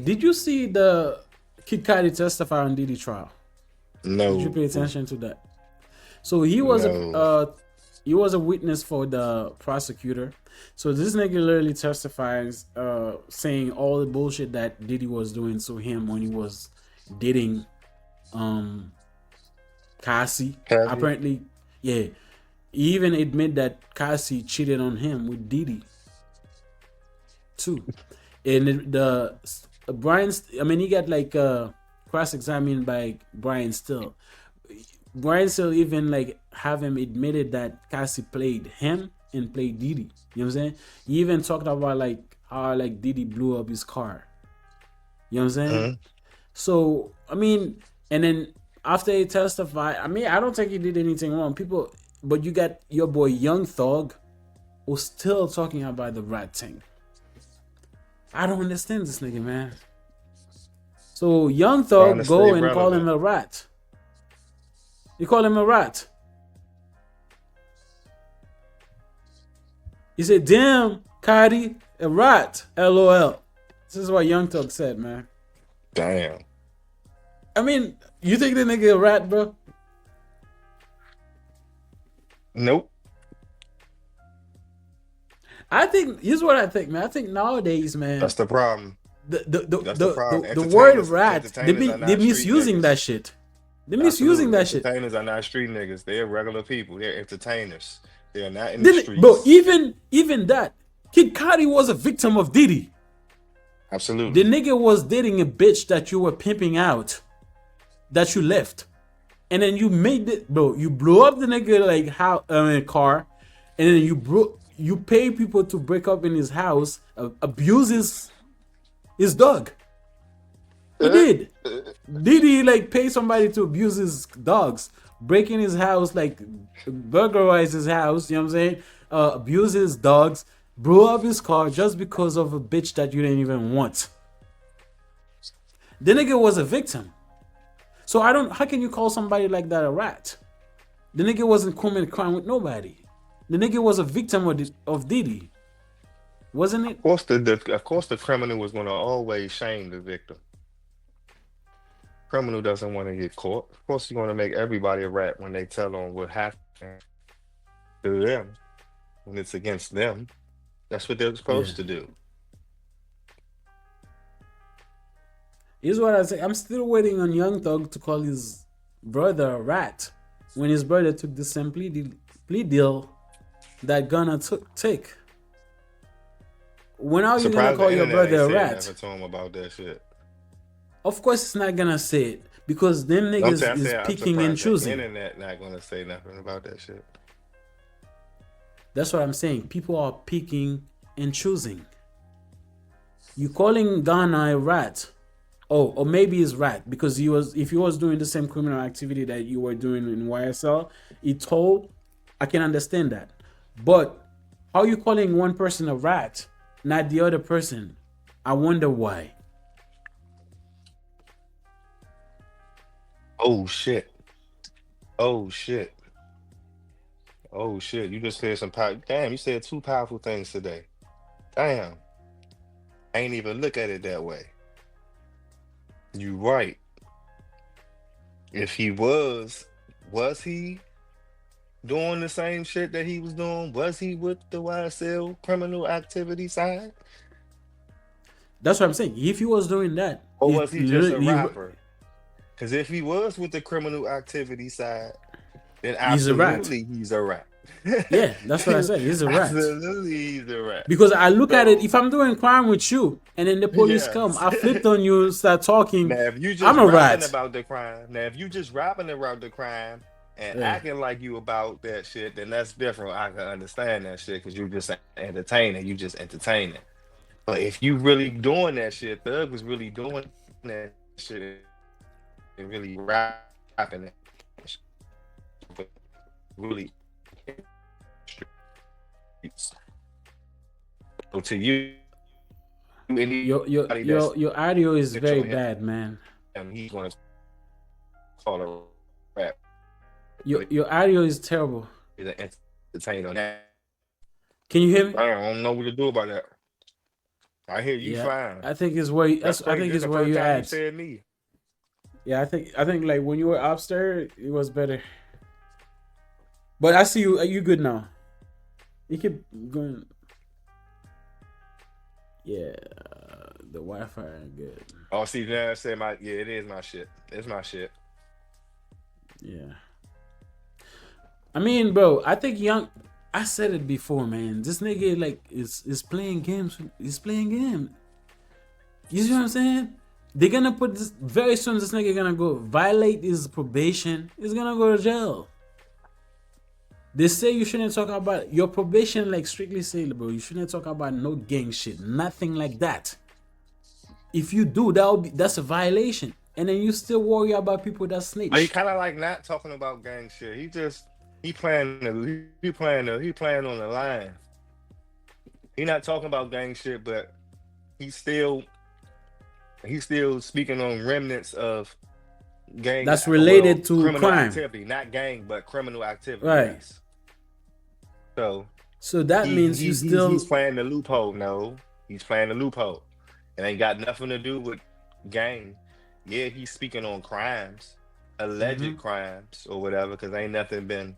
did you see the Kid Cudi testify on Diddy trial? Did you No, pay attention to that? So no. he was a witness for the prosecutor. So this nigga literally testifies, saying all the bullshit that Diddy was doing to him when he was dating um Cassie. Kathy? Apparently, yeah. He even admit that Cassie cheated on him with Diddy too. And Brian, I mean, he got like cross-examined by Brian Still. Brian Still even like have him admitted that Cassie played him and played Diddy. You know what I'm saying? He even talked about like how like Diddy blew up his car. You know what I'm saying? Hmm? So I mean, and then after he testified, I mean, I don't think he did anything wrong. People, but you got your boy Young Thug who's still talking about the rat thing. I don't understand this nigga, man. So Young Trying to Thug stay go and call him relevant. a rat. You call him a rat. He said, "Damn, Cudi, a rat." LOL. This is what Young Thug said, man. Damn. I mean, you think the nigga a rat, bro? Nope. I think here's what I think, man. I think nowadays, man, That's the problem. the the the That's the the, problem. the, the word rat, Entertainers are they not street misusing that niggas. shit. They misusing Absolutely. that shit. Entertainers are not street niggas. They're regular people. They're entertainers. They are not in the Then, bro, streets. even that, Kid Cudi was a victim of Diddy. The Absolutely. nigga was dating a bitch that you were pimping out, that you left, and then you made it, bro. You blew up the nigga like how in a car, and then you pay people to break up in his house, abuse his dog. He Uh, did. uh, Did he like pay somebody to abuse his dogs, break in his house, like burglarize his house? You know what I'm saying? Abuse his dogs, blew up his car just because of a bitch that you didn't even want. The nigga was a victim. So I don't. How can you call somebody like that a rat? The nigga wasn't committing crime with nobody. The nigga was a victim of Diddy, wasn't it? of course the criminal was gonna always shame the victim. Criminal doesn't want to get caught. Of course, you're gonna make everybody a rat when they tell on what happened to them when it's against them. That's what they're Yeah. supposed to do. Here's what I say. I'm still waiting on Young Thug to call his brother a rat when his brother took the same plea deal that Gunna took take. When are you gonna Surprised call the your internet brother ain't a said rat? nothing to him about that shit. Of course, it's not gonna say it because them I'm saying, niggas I is said, I'm picking and surprised the choosing. internet not gonna say nothing about that shit. That's what I'm saying. People are picking and choosing. You calling Ghana a rat? Oh, or maybe he's rat because he was. If he was doing the same criminal activity that you were doing in YSL, he told. I can understand that, but how you calling one person a rat, not the other person? I wonder why. Oh shit. Oh shit. Oh shit. You just said some power. Damn, you said two powerful things today. Damn. I ain't even look at it that way. You right. If he was he doing the same shit that he was doing? Was he with the YSL criminal activity side? That's what I'm saying. If he was doing that, Or he was he just a literally rapper? Because if he was with the criminal activity side, then he's a rat. absolutely he's a rat. Yeah, that's what I said. He's a rat. Absolutely he's a rat. Because I look at it, So, if I'm doing crime with you and then the police come, yes. I flipped on you, start talking, Now, if you I'm just a rapping rat. about the crime, now if you just rapping about the crime and Yeah. acting like you about that shit, then that's different. I can understand that shit because you just entertaining, you just entertaining. But if you really doing that shit, Thug was really doing that shit and really rapping it, really. So to you, anybody that's Your audio is very showing bad, man. him, he's gonna call a rap. Your audio is terrible. Is an entertainer on that. Can you hear me? I don't know what to do about that. I hear you Yeah, fine. I think is where That's I crazy. think This is is the where first you time you at. said me. Yeah, I think like when you were upstairs, it was better. But I see you. Are you good now? You keep going. Yeah, the Wi-Fi ain't good. Oh, see, now I said my yeah, it is my shit. It's my shit. Yeah, I mean, bro, I think young. I said it before, man. This nigga like is playing games. He's playing game. You see what I'm saying? They're gonna put this very soon. This nigga gonna go violate his probation. He's gonna go to jail. They say you shouldn't talk about your probation, like strictly say, bro. You shouldn't talk about no gang shit, nothing like that. If you do, that's a violation. And then you still worry about people that But he snitch. kind of like not talking about gang shit. He playing on the line. He not talking about gang shit, but he's still he's still speaking on remnants of gang, That's related well, to criminal crime, activity, not gang, but criminal activity. right? Yes. So So that means you he's still. playing the loophole. No, he's playing the loophole. It ain't got nothing to do with gang. Yeah, he's speaking on crimes, alleged Mhm. crimes or whatever, because ain't nothing been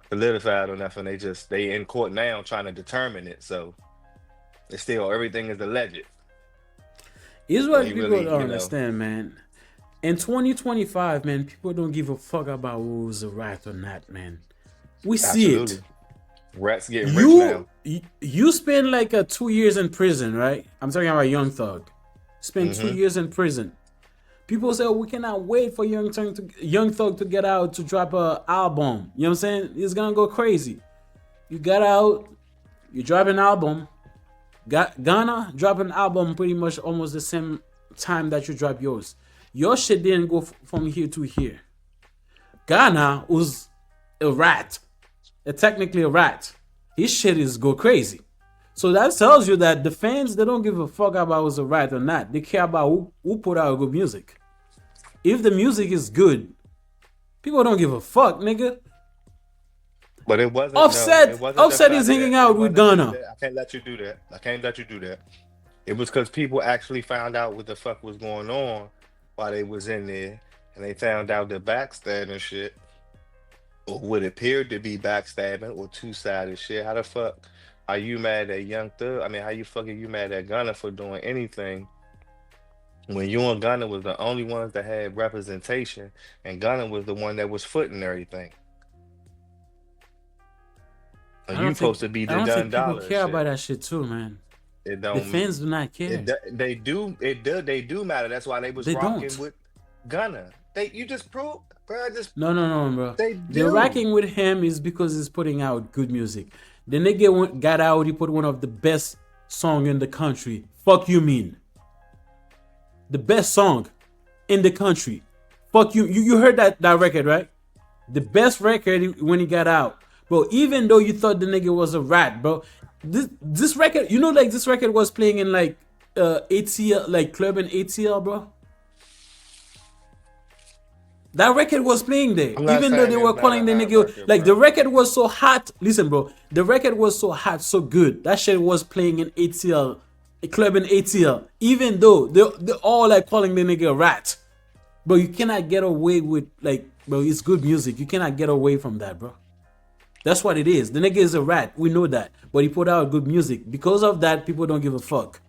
solidified or nothing. They in court now trying to determine it. So it's still everything is alleged. Here's So what he people really, don't understand, man. In 2025, man, people don't give a fuck about who's right or not, man. We see it. absolutely. Rats getting rich You now. you spend like 2 years in prison, right? I'm talking about Young Thug. Spend two Hmm. years in prison. People say, oh, we cannot wait for Young Thug to get out to drop a album. You know what I'm saying? It's gonna go crazy. You got out, you drop an album. Ghana drop an album pretty much almost the same time that you drop yours. Your shit didn't go from here to here. Ghana was a rat, technically a rat. His shit is go crazy. So that tells you that the fans they don't give a fuck about who's a rat or not. They care about who put out good music. If the music is good, people don't give a fuck, nigga. But it wasn't, no, it Offset, wasn't the Offset is fact hanging that it out with wasn't just Ghana. that. I can't let you do that. I can't let you do that. It was because people actually found out what the fuck was going on while they was in there, and they found out the backstabbing shit, or what appeared to be backstabbing or two-sided shit. How the fuck are you mad at Young Thug? I mean, how you fucking you mad at Gunna for doing anything when you and Gunna was the only ones that had representation, and Gunna was the one that was footing everything, and you supposed to be I the don't done think people dollar and care about shit. that shit too, man. It The don't. fans do not care. They do matter. That's why they was They rocking don't. with Gunna. They you just proved, bro. Just No, no, no, bro. they The do. racking with him is because he's putting out good music. The nigga got out, he put one of the best song in the country. Fuck you mean? The best song in the country. Fuck you. You heard that record, right? The best record when he got out. Bro, even though you thought the nigga was a rat, bro. This record, like this record was playing in like ATL, like club in ATL, bro. That record was playing there, I'm not even though saying they it's were not calling a the hot nigga record, like the bro. record was so hot. Listen, bro, the record was so hot, so good. That shit was playing in ATL, a club in ATL, even though they all like calling the nigga a rat. Bro, you cannot get away with like, bro, it's good music. You cannot get away from that, bro. That's what it is. The nigga is a rat. We know that, but he put out good music. Because of that, people don't give a fuck.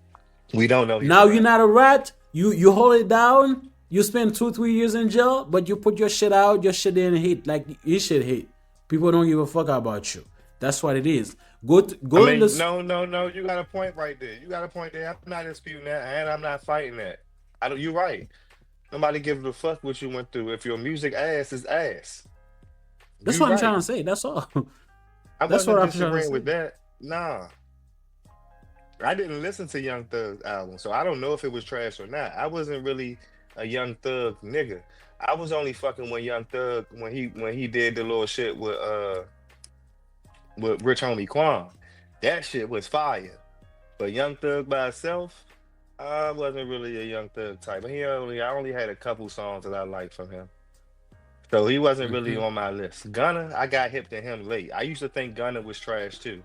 We don't know he's a Now you're rat. not a rat. You hold it down. You spend 2 3 years in jail, but you put your shit out. Your shit didn't hit like you should hit. People don't give a fuck about you. That's what it is. I Go to mean, this. no, no, no. You got a point right there. You got a point there. I'm not disputing that, and I'm not fighting that. I don't. You're right. Nobody gives a fuck what you went through. If your music ass is ass, That's you what I'm right. trying to say. That's all. I That's what wasn't I'm trying to disagreeing say. with that. Nah, I didn't listen to Young Thug's album, so I don't know if it was trash or not. I wasn't really a Young Thug nigga. I was only fucking with Young Thug when he did the little shit with Rich Homie Quan. That shit was fire. But Young Thug by itself, I wasn't really a Young Thug type. I only had a couple songs that I liked from him. So he wasn't really Hmm. on my list. Gunna, I got hip to him late. I used to think Gunna was trash too.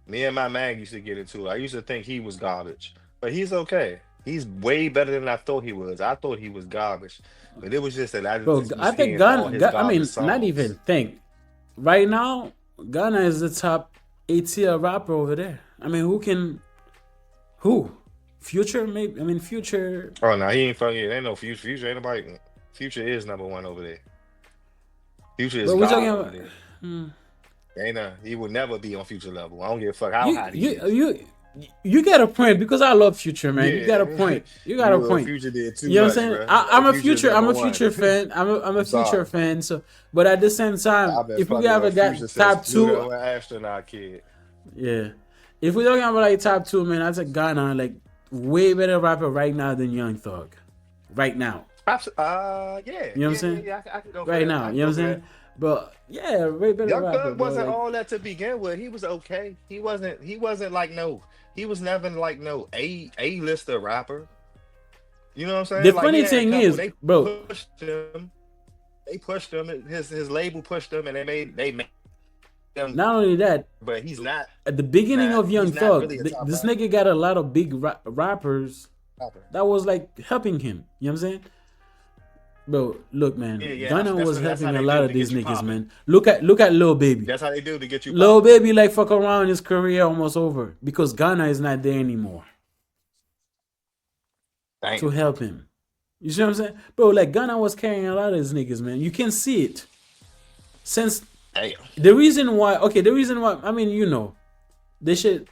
Me and my man used to get into it. I used to think he was garbage, but he's okay. He's way better than I thought he was. I thought he was garbage, but it was just that I Bro, just was I think hearing all his I garbage mean, not even songs. think. Right now, Ghana is the top 8 tier rapper over there. I mean, who? Future, maybe. I mean, Future. Oh no, he ain't fucking. Ain't no future. Future ain't nobody. Future is number one over there. Future is But we're talking God over about there. Ain't a, he would never be on future level. I don't give a fuck how you. hot he You is. you you got a point because I love Future, man. You got a Yeah, point. You got a you point. future did too You know what I'm much, saying? bro. I'm Like a future is future. I'm number a one. future fan. I'm a I'm future sorry. fan. So, but at the same time, I've been if we fucking ever with future got since top two, Pluto and astronaut kid. yeah. If we're talking about like top two, man, I take Ghana like way better rapper right now than Young Thug. Right now. Yeah, You know what I'm yeah, yeah, saying? yeah. I can go for Right that. now. I You can know go what I'm for saying? that. But yeah, way better Young rapper, Thug bro. wasn't Like all that to begin with. He was okay. He wasn't. He wasn't like no. He was never like no A lister rapper. You know what I'm the saying? Like he funny had a thing couple. is, They bro, pushed him. They pushed him. His label pushed him, and they made him. not only that, But he's not. at the beginning Not. of He's Young not Thug, really a top this nigga got a lot of big rappers rapper. that was like helping him. You know what I'm saying? Bro, look, Yeah, man, yeah. That's Ghana that's was what that's how helping a they lot do of to these get you niggas, popping. man. Look at Lil Baby. That's how they do to get you Lil popping. Baby like fuck around, his career almost over because Ghana is not there anymore to Damn. help him. You see what I'm saying? Bro, like Ghana was carrying a lot of these niggas, man. You can see it. Since Damn. the reason why, I mean, they should,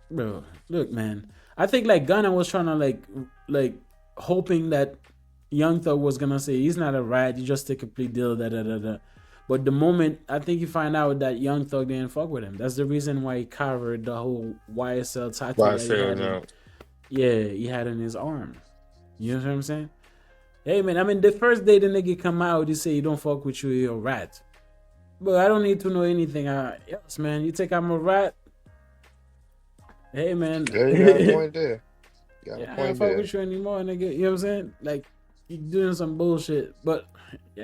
bro, look, man. I think like Ghana was trying to like hoping that Young Thug was gonna say he's not a rat, you just take a plea deal, da da da da. But the moment I think you find out that Young Thug didn't fuck with him, that's the reason why he covered the whole YSL tattoo Why I that he said had in, no. yeah, he had in his arm. You know what I'm saying? Hey man, I mean the first day the nigga come out, he say he don't fuck with you, you're a rat. But I don't need to know anything else, man. You think I'm a rat? Hey man, Yeah, you got a yeah, point there. You got a I don't point fuck there. with you anymore, nigga. You know what I'm saying? Like you doing some bullshit, but